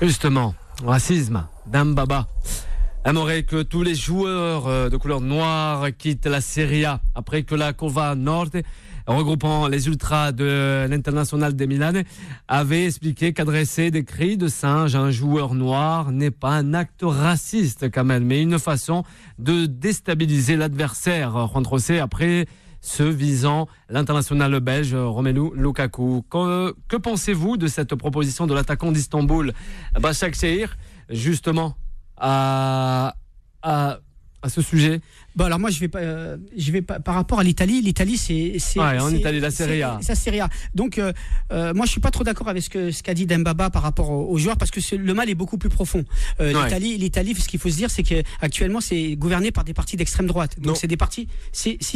Justement, racisme, Dembaba aimerait que tous les joueurs de couleur noire quittent la Serie A après que la Cova Norte, regroupant les ultras de l'International de Milan, avait expliqué qu'adresser des cris de singe à un joueur noir n'est pas un acte raciste quand même, mais une façon de déstabiliser l'adversaire. Juan José, après ce visant l'international belge Romelu Lukaku. Que pensez-vous de cette proposition de l'attaquant d'Istanbul, Başakşehir, justement à ce sujet?
Alors moi je vais pas par rapport à l'Italie. L'Italie
en Italie la Serie A.
C'est la Serie A. Donc moi je suis pas trop d'accord avec ce qu'a dit Dembaba par rapport aux joueurs parce que le mal est beaucoup plus profond. L'Italie, ce qu'il faut se dire, c'est qu'actuellement c'est gouverné par des partis d'extrême droite. Donc c'est des partis.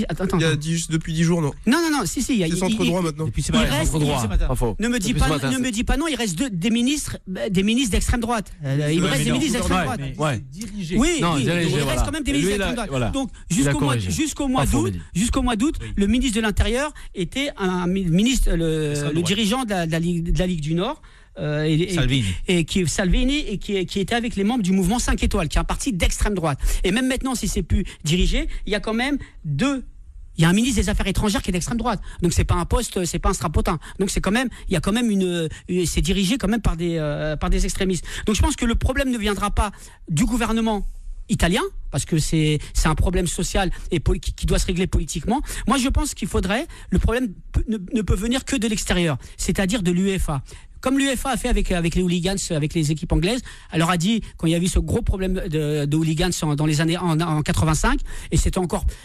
Attends.
Il y a depuis 10 jours, non.
Non. Si.
C'est centre droit maintenant.
Ne me dis pas non. Il reste des ministres d'extrême droite. Il me reste des ministres d'extrême droite. Oui. Il reste quand même des ministres d'extrême droite. Donc jusqu'au mois d'août, le ministre de l'Intérieur était un ministre, le dirigeant de la Ligue du Nord. Salvini et qui était avec les membres du mouvement 5 étoiles, qui est un parti d'extrême droite. Et même maintenant, si c'est plus dirigé, il y a quand même il y a un ministre des Affaires étrangères qui est d'extrême droite. Donc c'est pas un poste, c'est pas un strapotin. Donc c'est dirigé quand même par des extrémistes. Donc je pense que le problème ne viendra pas du gouvernement italien, parce que c'est un problème social et qui doit se régler politiquement. Moi, je pense le problème ne peut venir que de l'extérieur, c'est-à-dire de l'UEFA. Comme l'UEFA a fait avec les hooligans, avec les équipes anglaises, elle leur a dit, quand il y a eu ce gros problème de hooligans dans les années en 85,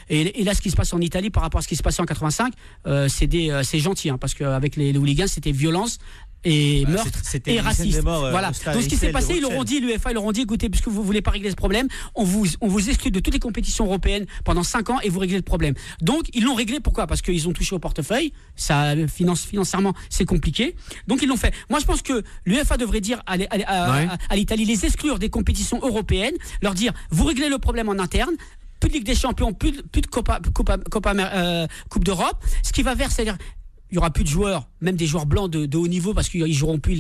et là ce qui se passe en Italie par rapport à ce qui se passait en 85, c'est gentil, parce qu'avec les hooligans c'était violence et meurtre et racisme. Voilà. Donc ce qui s'est passé, l'UEFA, ils leur ont dit, écoutez, puisque vous voulez pas régler ce problème, on vous exclut de toutes les compétitions européennes pendant 5 ans et vous réglez le problème. Donc ils l'ont réglé, pourquoi? Parce qu'ils ont touché au portefeuille, ça financièrement c'est compliqué. Donc ils l'ont fait. Moi je pense que l'UEFA devrait dire à l'Italie, les exclure des compétitions européennes, leur dire vous réglez le problème en interne. Plus de Ligue des Champions, plus de Coupe d'Europe. Ce qui va vers, c'est-à-dire il y aura plus de joueurs, même des joueurs blancs de haut niveau, parce qu'ils joueront plus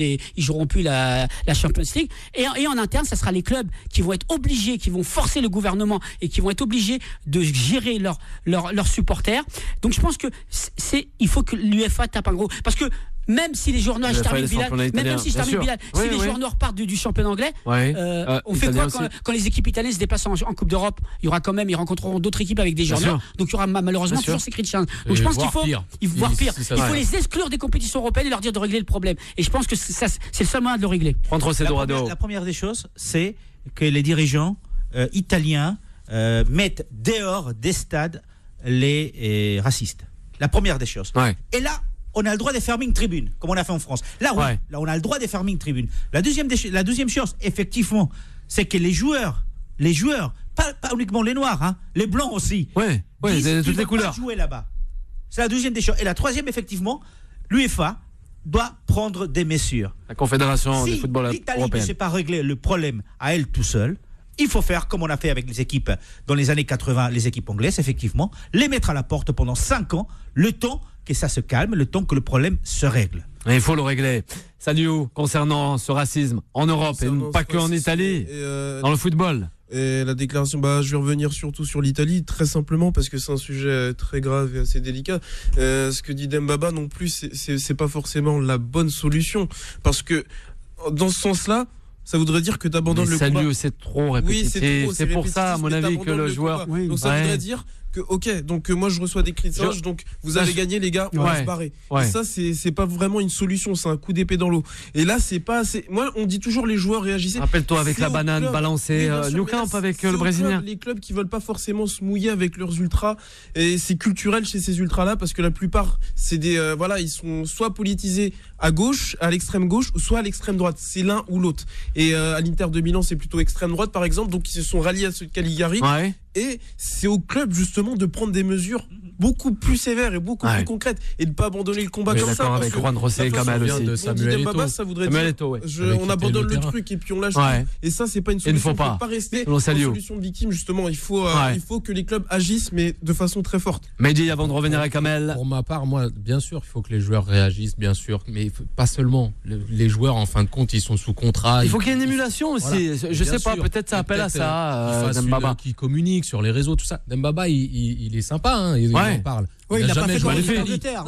la Champions League. Et en interne, ça sera les clubs qui vont être obligés, qui vont forcer le gouvernement et qui vont être obligés de gérer leurs supporters. Donc je pense que il faut que l'UEFA tape un gros, parce que même si les joueurs noirs, si les joueurs noirs partent du championnat anglais, on fait quoi quand les équipes italiennes se déplacent en Coupe d'Europe? Ils rencontreront d'autres équipes avec des joueurs noirs, donc il y aura malheureusement toujours ces cris de chien. Donc je pense qu'il faut voir pire. Il faut les exclure des compétitions européennes et leur dire de régler le problème. Et je pense que c'est le seul moyen de le régler.
La première des choses, c'est que les dirigeants italiens mettent dehors des stades les racistes. La première des choses. Et là, on a le droit de fermer une tribune, comme on a fait en France. Là, là, on a le droit de fermer une tribune. La deuxième chose, effectivement, c'est que les joueurs, pas uniquement les noirs, hein, les blancs aussi,
disent, toutes les couleurs.
Pas jouer là-bas. C'est la deuxième des choses. Et la troisième, effectivement, l'UEFA doit prendre des mesures.
La Confédération du football européen.
Si l'Italie ne sait pas régler le problème à elle tout seule, il faut faire comme on a fait avec les équipes dans les années 80, les équipes anglaises, effectivement, les mettre à la porte pendant 5 ans, le temps que ça se calme, le temps que le problème se règle.
Et il faut le régler. Salut, concernant ce racisme en Europe et pas qu'en Italie, dans le football.
Et la déclaration, je vais revenir surtout sur l'Italie, très simplement parce que c'est un sujet très grave et assez délicat. Ce que dit Dembaba non plus, c'est pas forcément la bonne solution, parce que dans ce sens-là, ça voudrait dire que tu abandonnes le combat.
Salut, c'est trop répétitif.
Oui,
c'est pour ça, à mon avis, que le joueur.
Donc ça voudrait dire que ok, moi je reçois des cris de singe, donc vous avez gagné les gars, on va se barrer. Et ça c'est pas vraiment une solution, c'est un coup d'épée dans l'eau. Et là c'est pas assez. Moi on dit toujours les joueurs réagissaient.
Rappelle-toi avec la banane balancée, New Camp avec le Brésilien.
Les clubs qui veulent pas forcément se mouiller avec leurs ultras, et c'est culturel chez ces ultras là, parce que la plupart c'est des ils sont soit politisés à gauche, à l'extrême gauche, ou soit à l'extrême droite. C'est l'un ou l'autre. Et à l'Inter de Milan c'est plutôt extrême droite par exemple, donc ils se sont ralliés à ce Caligari. Et c'est au club justement de prendre des mesures beaucoup plus sévères et beaucoup plus concrètes, et de ne pas abandonner le combat comme ça.
Avec Juan Rosé et Kamel aussi.
De Samuel Eto'o. Ça voudrait dire on abandonne le truc et puis on lâche tout. Et ça c'est pas une solution.
Il ne faut pas
rester en solution de victime justement. Il faut que les clubs agissent, mais de façon très forte.
Mehdi, avant de revenir à Kamel.
Pour ma part, moi bien sûr il faut que les joueurs réagissent, bien sûr, mais pas seulement. Les joueurs en fin de compte ils sont sous contrat.
Il faut qu'il y ait une émulation aussi. Je sais pas, peut-être ça appelle à ça.
Dembaba qui communique sur les réseaux, tout ça. Dembaba il est sympa, il en parle.
Il n'a pas fait quand il était en Angleterre.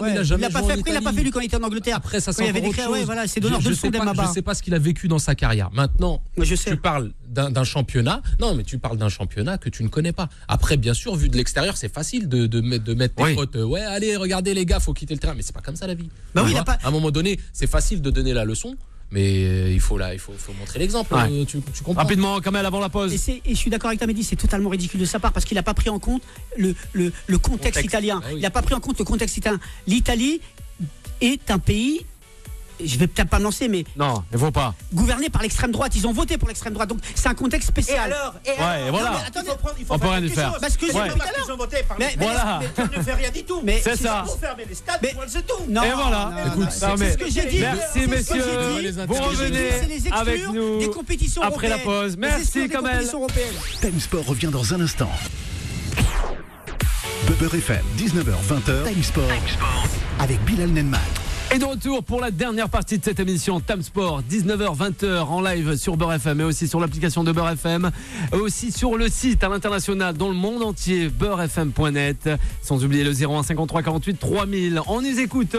Il n'a pas fait lui quand il était en Angleterre.
Après ça c'est
encore autre chose. C'est donneur de leçons Dembaba.
Je sais pas ce qu'il a vécu dans sa carrière. Maintenant, tu parles d'un championnat. Non, mais tu parles d'un championnat que tu ne connais pas. Après, bien sûr, vu de l'extérieur, c'est facile de mettre tes potes. Allez, regardez les gars, faut quitter le terrain. Mais c'est pas comme ça la vie. À un moment donné, c'est facile de donner la leçon. Mais il faut montrer l'exemple. Tu comprends.
Rapidement, Kamel, avant la pause.
Et je suis d'accord avec Tamedi, c'est totalement ridicule de sa part, parce qu'il n'a pas pris en compte le contexte italien. Il n'a pas pris en compte le contexte italien. L'Italie est un pays, je vais peut-être pas me lancer, mais
non, il ne faut pas.
Gouverné par l'extrême droite, ils ont voté pour l'extrême droite, donc c'est un contexte spécial.
Voilà.
On
peut rien y faire.
Parce que ils
ont voté par
mais
tu ne fais rien du tout.
C'est ça.
Pour fermer les stades, c'est tout.
Non.
Et voilà.
Écoute, c'est ce que j'ai dit.
Merci messieurs. Vous revenez avec nous
des compétitions
après la pause. Merci Kamel.
Time Sport revient dans un instant. Beurre FM, 19h-20h. Time Sport avec Bilal Nenman.
Et de retour pour la dernière partie de cette émission Time Sport, 19h-20h en live sur Beurre FM, mais aussi sur l'application de Beurre FM, aussi sur le site à l'international dans le monde entier, beurrefm.net, sans oublier le 01 53 48 3000. On nous écoute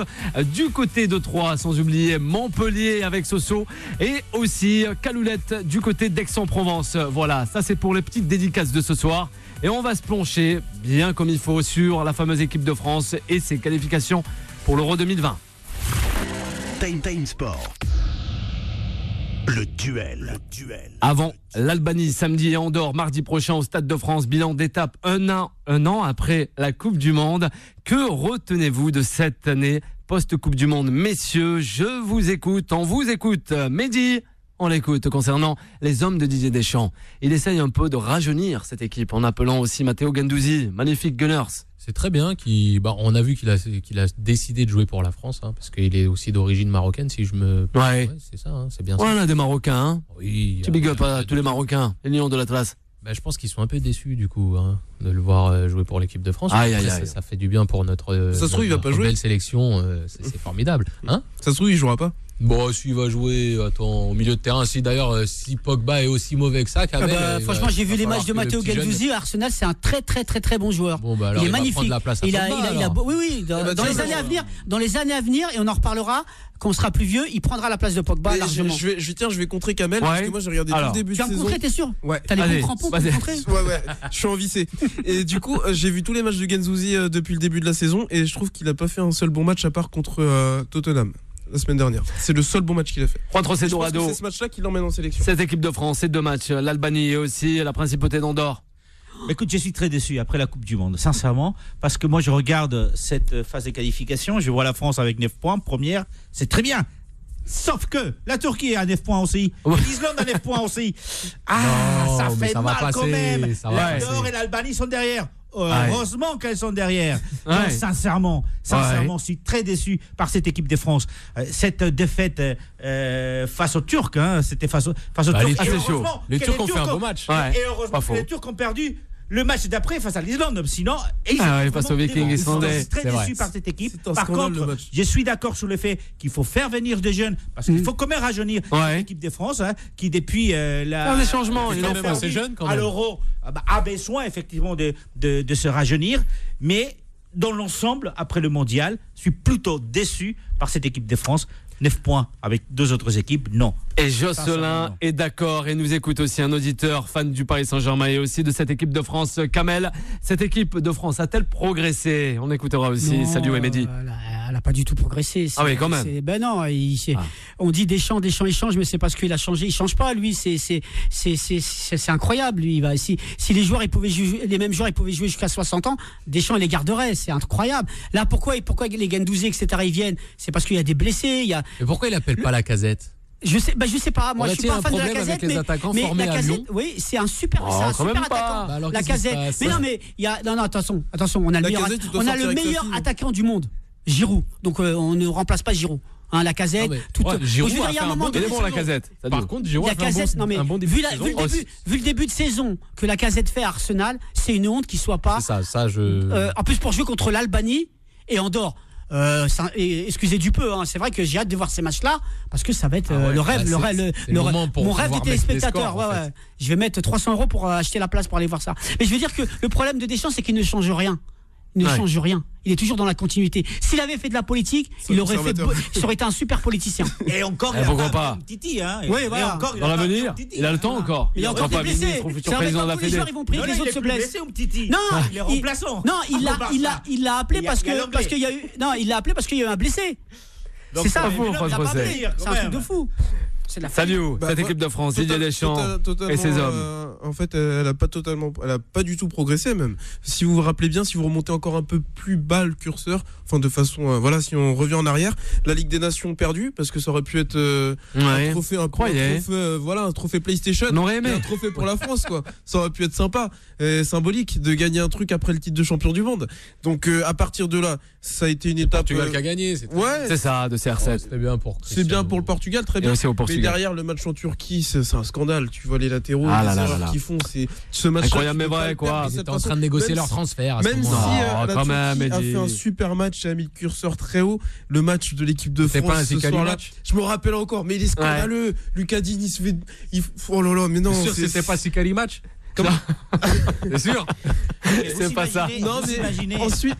du côté de Troyes, sans oublier Montpellier avec Soso, et aussi Caloulette du côté d'Aix-en-Provence. Voilà, ça c'est pour les petites dédicaces de ce soir. Et on va se plonger bien comme il faut sur la fameuse équipe de France et ses qualifications pour l'Euro 2020.
Time Sport. Le duel.
Avant l'Albanie, samedi, et Andorre, mardi prochain au Stade de France. Bilan d'étape un an après la Coupe du Monde. Que retenez-vous de cette année post-Coupe du Monde? Messieurs, je vous écoute, on vous écoute. Mehdi, on l'écoute concernant les hommes de Didier Deschamps. Il essaye un peu de rajeunir cette équipe en appelant aussi Matteo Guendouzi, magnifique Gunners.
C'est très bien. On a vu qu'il a décidé de jouer pour la France, parce qu'il est aussi d'origine marocaine, si je me.
Ouais.
C'est ça, c'est bien ça.
On a des Marocains.
Oui.
Tu big up à tous les Marocains, les lions de l'Atlas.
Je pense qu'ils sont un peu déçus du coup de le voir jouer pour l'équipe de France. Ça fait du bien pour notre
ça se trouve, il va pas jouer.
Belle sélection, c'est formidable. Hein,
ça se trouve, il jouera pas.
Bon, s'il va jouer au milieu de terrain, si Pogba est aussi mauvais que ça,
franchement, j'ai vu les matchs de Matteo Guendouzi à Arsenal, c'est un très très très très bon joueur.
Alors,
il est magnifique.
La place à
oui, dans les années à venir, et on en reparlera quand on sera plus vieux, il prendra la place de Pogba largement.
Je vais contrer Kamel parce que moi j'ai regardé tout le début de saison.
Tu as contré, t'es sûr?
Ouais.
T'as les bons crampons pour contrer?
Ouais, je suis envissé. Et du coup, j'ai vu tous les matchs de Guendouzi depuis le début de la saison et je trouve qu'il a pas fait un seul bon match à part contre Tottenham la semaine dernière. C'est le seul bon match qu'il a fait.
Juan José Dorado.
C'est ce match-là qui l'emmène en sélection.
Cette équipe de France, ces 2 matchs, l'Albanie et aussi la Principauté d'Andorre.
Écoute, je suis très déçu après la Coupe du Monde, sincèrement, parce que moi je regarde cette phase de qualification, je vois la France avec 9 points, première, c'est très bien. Sauf que la Turquie a 9 points aussi, l'Islande a 9 points aussi. Ça fait mal quand même. L'Andorre et l'Albanie sont derrière. Heureusement qu'elles sont derrière. Donc, sincèrement, je suis très déçu par cette équipe de France. Cette défaite face aux Turcs, c'était face aux Turcs.
C'est chaud. Les Turcs ont fait un beau match.
Et heureusement que les Turcs ont perdu le match d'après face à l'Islande. Sinon,
face aux Vikings islandais.
Je suis très déçu par cette équipe. Par contre, je suis d'accord sur le fait qu'il faut faire venir des jeunes parce qu'il faut quand même rajeunir l'équipe de France qui depuis
des changements,
il est assez jeune quand même.
À l'Euro a besoin effectivement de se rajeunir, mais dans l'ensemble, après le mondial, je suis plutôt déçu par cette équipe de France. 9 points avec 2 autres équipes, non.
Et Jocelyn est d'accord et nous écoute aussi un auditeur fan du Paris Saint-Germain et aussi de cette équipe de France. Kamel, cette équipe de France a-t-elle progressé? On écoutera aussi Sadio et Mehdi.
Elle n'a pas du tout progressé.
Oui, quand même.
Non, on dit Deschamps, il change, mais c'est parce qu'il a changé. Il change pas, lui. C'est incroyable, lui. Si les joueurs, les mêmes joueurs, ils pouvaient jouer jusqu'à 60 ans, Deschamps, il les garderait. C'est incroyable. Là, pourquoi les Guendouzi, etc., ils viennent? C'est parce qu'il y a des blessés.
Mais pourquoi il appelle pas Lacazette?
Je sais pas. Moi, je suis pas fan de Lacazette, mais
Lacazette,
oui, c'est un super attaquant. Lacazette. Attention. On a le meilleur attaquant du monde, Giroud. Donc, on ne remplace pas Giroud. Lacazette,
Giroud a fait un bon
Lacazette. Par
contre, Giroud a fait un bon début de saison.
Vu le début de saison que Lacazette fait à Arsenal, c'est une honte qu'il soit pas.
C'est ça,
en plus, pour jouer contre l'Albanie et Andorre. Excusez du peu, c'est vrai que j'ai hâte de voir ces matchs-là parce que ça va être le rêve, mon rêve des téléspectateurs. Je vais mettre 300 € pour acheter la place pour aller voir ça. Mais je veux dire que le problème de Deschamps, c'est qu'il ne change rien. Il ne change rien. Il est toujours dans la continuité. S'il avait fait de la politique, il aurait été un super politicien.
Et encore,
pourquoi pas
Titi,
Oui, voilà.
Dans l'avenir, il a le temps encore.
Il a encore été blessé. C'est vrai que tous les joueurs ils vont prier que les autres se blessent.
Non, il est remplaçant.
Non, il l'a appelé parce qu'il y a eu. Non, il l'a appelé parce qu'il y a eu un blessé. C'est ça. C'est un truc de fou.
Salut, cette équipe de France, Didier Deschamps et ses hommes.
En fait, elle a pas du tout progressé même. Si vous vous rappelez bien, si vous remontez encore un peu plus bas le curseur, de façon, si on revient en arrière, la Ligue des Nations perdue parce que ça aurait pu être un trophée PlayStation, un trophée pour la France quoi. Ça aurait pu être sympa, symbolique de gagner un truc après le titre de champion du monde. Donc à partir de là, ça a été une étape.
Portugal qui a gagné,
c'est ça, de CR7.
C'est
bien pour le Portugal, très bien.
Et aussi au Portugal.
Mais derrière le match en Turquie, c'est un scandale. Tu vois les latéraux, les erreurs qu'ils font, c'est ce match.
Incroyable mais vrai quoi.
Ils étaient en train de négocier leur transfert.
Même si la Turquie a fait un super match et a mis le curseur très haut, le match de l'équipe de France ce soir-là, je me rappelle encore. Mais il est scandaleux. Lucas Digne, il se fait, oh là là, mais non.
C'est sûr, c'était pas Sikali match. C'est sûr.
C'est pas ça.
Non mais ensuite.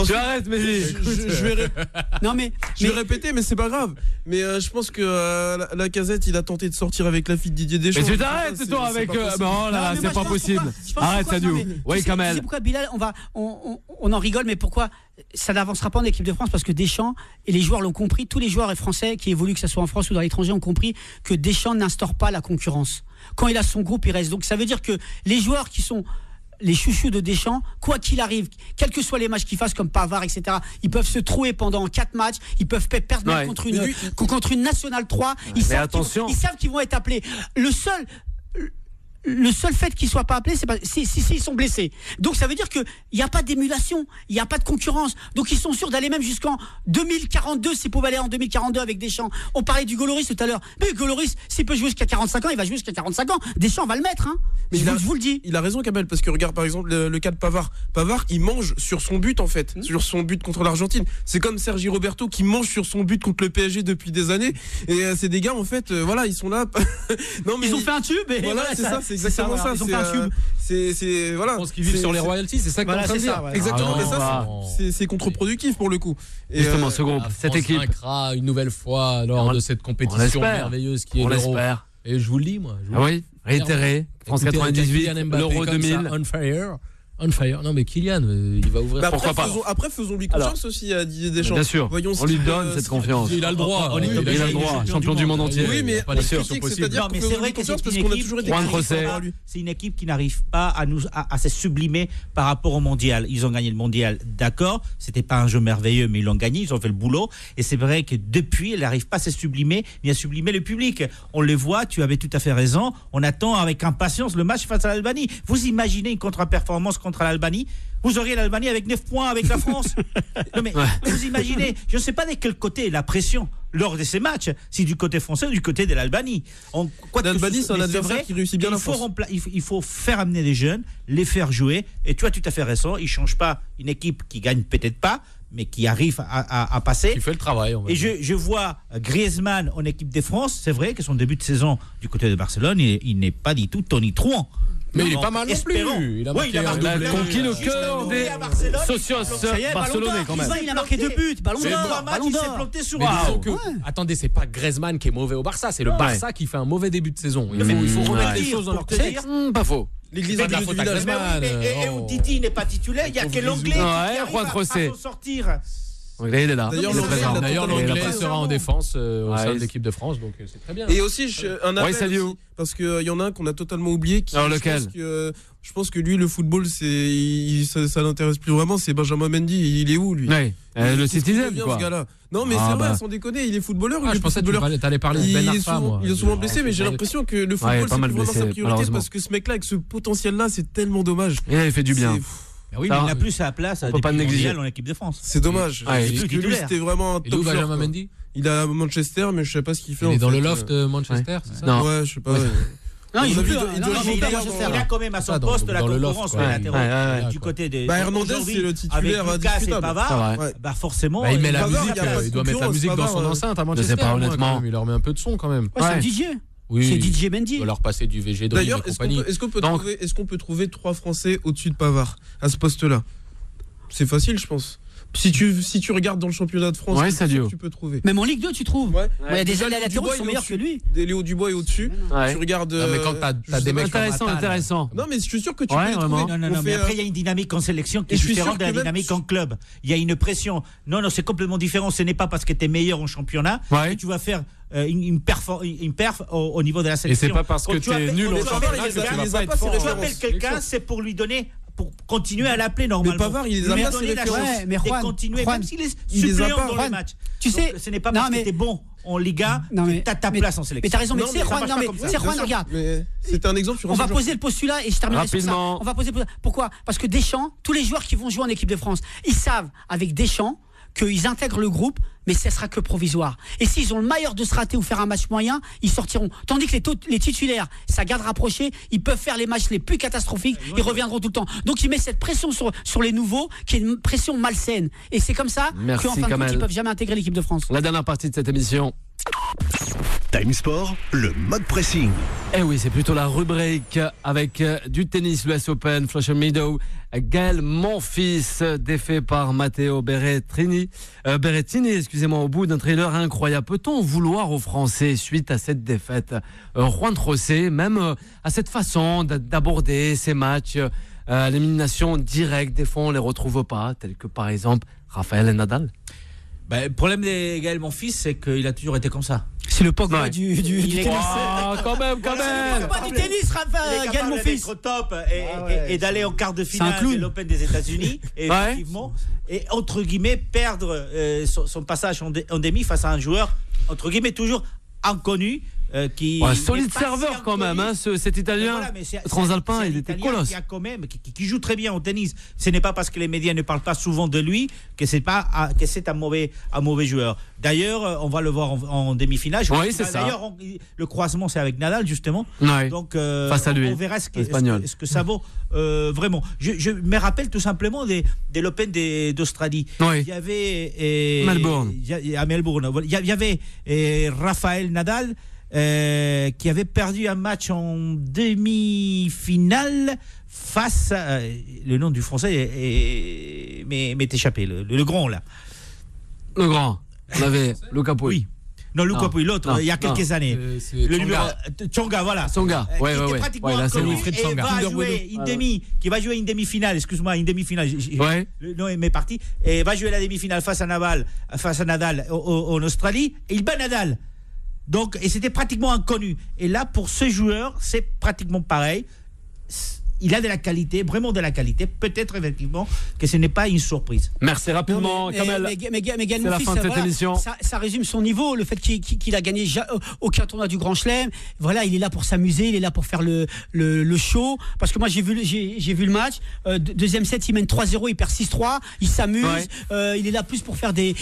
Tu arrêtes, mais
je vais répéter, mais c'est pas grave. Mais je pense que Lacazette, il a tenté de sortir avec la fille de Didier Deschamps.
Mais tu t'arrêtes toi avec. Non là, c'est pas possible. Arrête, Sadio. Oui, Kamel.
C'est pourquoi Bilal, on en rigole, mais pourquoi ça n'avancera pas en équipe de France? Parce que Deschamps et les joueurs l'ont compris. Tous les joueurs français qui évoluent, que ce soit en France ou dans l'étranger, ont compris que Deschamps n'instaure pas la concurrence. Quand il a son groupe, il reste. Donc ça veut dire que les joueurs qui sont les chouchous de Deschamps, quoi qu'il arrive, quels que soient les matchs qu'ils fassent comme Pavard, etc., ils peuvent se trouer pendant 4 matchs, ils peuvent perdre contre une Nationale 3, ils savent qu'ils vont être appelés. le seul fait qu'ils soient pas appelés, c'est s'ils sont blessés. Donc ça veut dire que il n'y a pas d'émulation, il n'y a pas de concurrence. Donc ils sont sûrs d'aller même jusqu'en 2042 s'ils peuvent aller en 2042 avec Deschamps. On parlait du Goloris tout à l'heure. Mais Goloris, s'il peut jouer jusqu'à 45 ans, il va jouer jusqu'à 45 ans. Deschamps va le mettre. Hein. Mais je vous le dis.
Il a raison, Kamel, parce que regarde par exemple le cas de Pavard. Pavard, il mange sur son but en fait, sur son but contre l'Argentine. C'est comme Sergi Roberto qui mange sur son but contre le PSG depuis des années. Et c'est des gars en fait, voilà, ils sont là.
Non, mais ils ont fait un tube. Et
voilà, c'est ça, c'est exactement ça.
Ils ont fait un tube.
C'est voilà.
Je pense qu'ils vivent sur les royalties, c'est ça que tu es en train de dire.
Exactement. Et ça, c'est contre-productif pour le coup.
Et justement, ce groupe, cette équipe
vaincra une nouvelle fois lors de cette compétition merveilleuse qui est l'Euro. Et je vous le dis, moi.
Oui, réitéré. France 98, l'Euro 2000.
On fire. Non, mais Kylian, il va ouvrir.
Pourquoi pas.
Après, faisons-lui confiance aussi à Didier Deschamps.
Bien sûr. On lui donne cette confiance.
Il a le droit.
Il a le droit. Champion du monde entier.
Oui, mais
bien sûr.
c'est-à-dire
mais c'est vrai que
parce qu'on a toujours été
c'est une équipe qui n'arrive pas à se sublimer par rapport au mondial. Ils ont gagné le mondial, d'accord. C'était pas un jeu merveilleux, mais ils l'ont gagné. Ils ont fait le boulot. Et c'est vrai que depuis, elle n'arrive pas à se sublimer, mais à sublimer le public. On les voit. Tu avais tout à fait raison. On attend avec impatience le match face à l'Albanie. Vous imaginez une contre-performance contre l'Albanie? Vous auriez l'Albanie avec 9 points avec la France. Non mais vous imaginez, je ne sais pas de quel côté est la pression lors de ces matchs, si du côté français ou du côté de l'Albanie.
L'Albanie, c'est un adversaire qui réussit bien la France.
Il faut faire amener les jeunes, les faire jouer. Et tu as tout à fait raison, ils ne changent pas une équipe qui gagne peut-être pas, mais qui arrive à passer.
Qui fait le travail.
Et je vois Griezmann en équipe de France. C'est vrai que son début de saison du côté de Barcelone, il n'est pas du tout Tony Trouan.
Mais il est pas mal non plus. Il a
conquis le cœur des socios barcelonais quand même.
Il a marqué 2 buts. Ballon d'or.
Il s'est planté sur
Attendez, c'est pas Griezmann qui est mauvais au Barça, c'est le Barça qui fait un mauvais début de saison. Il faut remettre les choses dans leur contexte.
Pas faux.
L'église du village.
Et où Didi n'est pas titulaire, il n'y a que l'anglais qui arrive à s'en sortir.
Il est là.
D'ailleurs, l'anglais sera en défense au sein de l'équipe de France, donc c'est très bien.
Et aussi, un appel aussi, parce qu'il y en a un qu'on a totalement oublié.
Alors lequel ?
Je pense que lui, le football, ça l'intéresse plus vraiment. C'est Benjamin Mendy. Il est où, lui ?
Le Citizen, quoi.
Ce gars-là. Non, mais c'est vrai, sans déconner, il est footballeur.
Je pensais que tu allais parler de Ben Arfa, moi.
Il est souvent blessé, mais j'ai l'impression que le football, c'est plus vraiment sa priorité, parce que ce mec-là, avec ce potentiel-là, c'est tellement dommage.
Il fait du bien.
Oui, mais il n'a plus sa place à
pas négliger
en équipe de France.
C'est dommage.
Lui,
c'était vraiment un top
joueur. Benjamin Mendy ?
Il est à Manchester, mais je sais pas ce qu'il fait.
Il est dans le loft de Manchester, c'est ça ?
Non.
Ouais, je sais pas.
Non, il
a quand même à son poste la concurrence sur les latéraux du côté des.
Hernandez, c'est le titulaire
indiscutable. Pavard, forcément.
Il met la musique, il doit mettre la musique dans son enceinte à Manchester.
Honnêtement,
il leur met un peu de son quand même.
C'est DJ.
Oui,
c'est DJ Mendy.
Il va leur passer du VG.
D'ailleurs, est-ce qu'on peut trouver 3 Français au-dessus de Pavard à ce poste-là ? C'est facile, je pense. Si tu regardes dans le championnat de France, tu peux trouver.
Même en Ligue 2, tu trouves.
Il
y a des latéraux qui sont meilleurs que lui.
Léo Dubois est au-dessus. Tu regardes.
Mais quand t'as des mecs
intéressant.
Non, mais je suis sûr que tu peux les trouver.
Non, mais après, il y a une dynamique en sélection qui est différente de la dynamique en club. Il y a une pression. Non, c'est complètement différent. Ce n'est pas parce que tu es meilleur en championnat que tu vas faire une perf au niveau de la sélection.
Et c'est pas parce que tu es nul en championnat que tu vas pas être fort.
Tu appelles quelqu'un, c'est pour lui donner. Pour continuer à l'appeler normalement.
Mais Pavard, il les a pas ses références.
Mais continuer, même s'il est suppléant dans le match. Tu sais, ce n'est pas parce que t'es bon en Liga que t'as ta place en sélection.
Mais t'as raison, mais c'est Juan, regarde.
C'est un exemple sur un.
On va poser le postulat et je terminerai sur ça. On va poser. Pourquoi ? Parce que Deschamps, tous les joueurs qui vont jouer en équipe de France, ils savent avec Deschamps qu'ils intègrent le groupe, mais ce sera que provisoire. Et s'ils ont le malheur de se rater ou faire un match moyen, ils sortiront. Tandis que les titulaires, ça garde rapproché, ils peuvent faire les matchs les plus catastrophiques, ils reviendront tout le temps. Donc il met cette pression sur les nouveaux, qui est une pression malsaine. Et c'est comme ça qu'en fin de compte, ils ne peuvent jamais intégrer l'équipe de France.
La dernière partie de cette émission.
Time Sport, le mode pressing.
Eh oui, c'est plutôt la rubrique avec du tennis, l'US Open, Flushing Meadows, Gaël Monfils, défait par Matteo Berrettini, au bout d'un thriller incroyable. Peut-on vouloir aux Français, suite à cette défaite, Juan José, même à cette façon d'aborder ces matchs, l'élimination directe, des fois on ne les retrouve pas, tels que par exemple Rafael Nadal?
Le problème de Gaël Monfils, c'est qu'il a toujours été comme ça.
C'est le Pogba du tennis.
Quand même.
C'est pas du tennis, Rafael Gaël Monfils.
D'être top et d'aller en quart de finale de l'Open des États-Unis, et effectivement, et entre guillemets perdre son passage en demi face à un joueur entre guillemets toujours inconnu, qui
solide serveur quand même, hein, cet Italien transalpin, il était colosse.
Qui joue très bien au tennis. Ce n'est pas parce que les médias ne parlent pas souvent de lui que c'est un mauvais joueur. D'ailleurs, on va le voir en demi-finale.
Oui, c'est ça.
D'ailleurs, le croisement, c'est avec Nadal, justement.
Oui.
Donc,
face à lui,
on verra ce que ça vaut vraiment. Je me rappelle tout simplement de l'Open d'Australie.
Oui.
Il y avait à Melbourne. Il y avait Rafael Nadal qui avait perdu un match en demi-finale face à, le nom du français m'est échappé, le grand là.
Le grand. On avait Luca Pouille.
Oui. Non, Luca Pouille, l'autre, il y a quelques années.
Le
numéro Tsonga, voilà.
Tsonga,
qui était pratiquement inconnu et va jouer une demi-finale, excuse-moi, une demi-finale. Le nom m'est parti. Et va jouer la demi-finale face à Nadal en Australie, et il bat Nadal. Donc, et c'était pratiquement inconnu. Et là, pour ce joueur, c'est pratiquement pareil. Il a de la qualité, vraiment de la qualité. Peut-être effectivement que ce n'est pas une surprise.
Merci rapidement, Kamel.
C'est
la fin de cette émission.
Ça résume son niveau, le fait qu'il a gagné aucun tournoi du Grand Chelem. Voilà, il est là pour s'amuser, il est là pour faire le show. Parce que moi j'ai vu le match. Deuxième set, il mène 3-0, il perd 6-3. Il s'amuse. Il est là plus pour faire il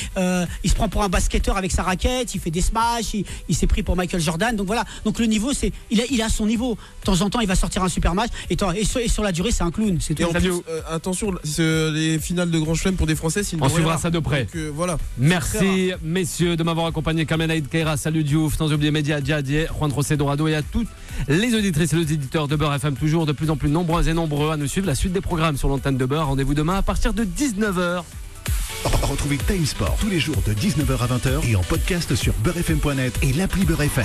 se prend pour un basketteur avec sa raquette. Il fait des smashs. Il s'est pris pour Michael Jordan. Donc voilà. Donc le niveau, il a son niveau. De temps en temps, il va sortir un super match. Et sur la durée, c'est un clown. C'est tout.
Et en plus, attention, les finales de Grand Chelem pour des Français,
on suivra ça de près.
Donc, voilà.
Merci, messieurs, de m'avoir accompagné. Kamel Aïd Keira, salut Diouf, sans oublier Média Diadier, Juan José Dorado et à toutes les auditrices et les éditeurs de Beurre FM, toujours de plus en plus nombreux et nombreux à nous suivre. La suite des programmes sur l'antenne de Beurre. Rendez-vous demain à partir de 19h.
Retrouvez Time Sport tous les jours de 19h à 20h et en podcast sur beurrefm.net et l'appli Beurre FM.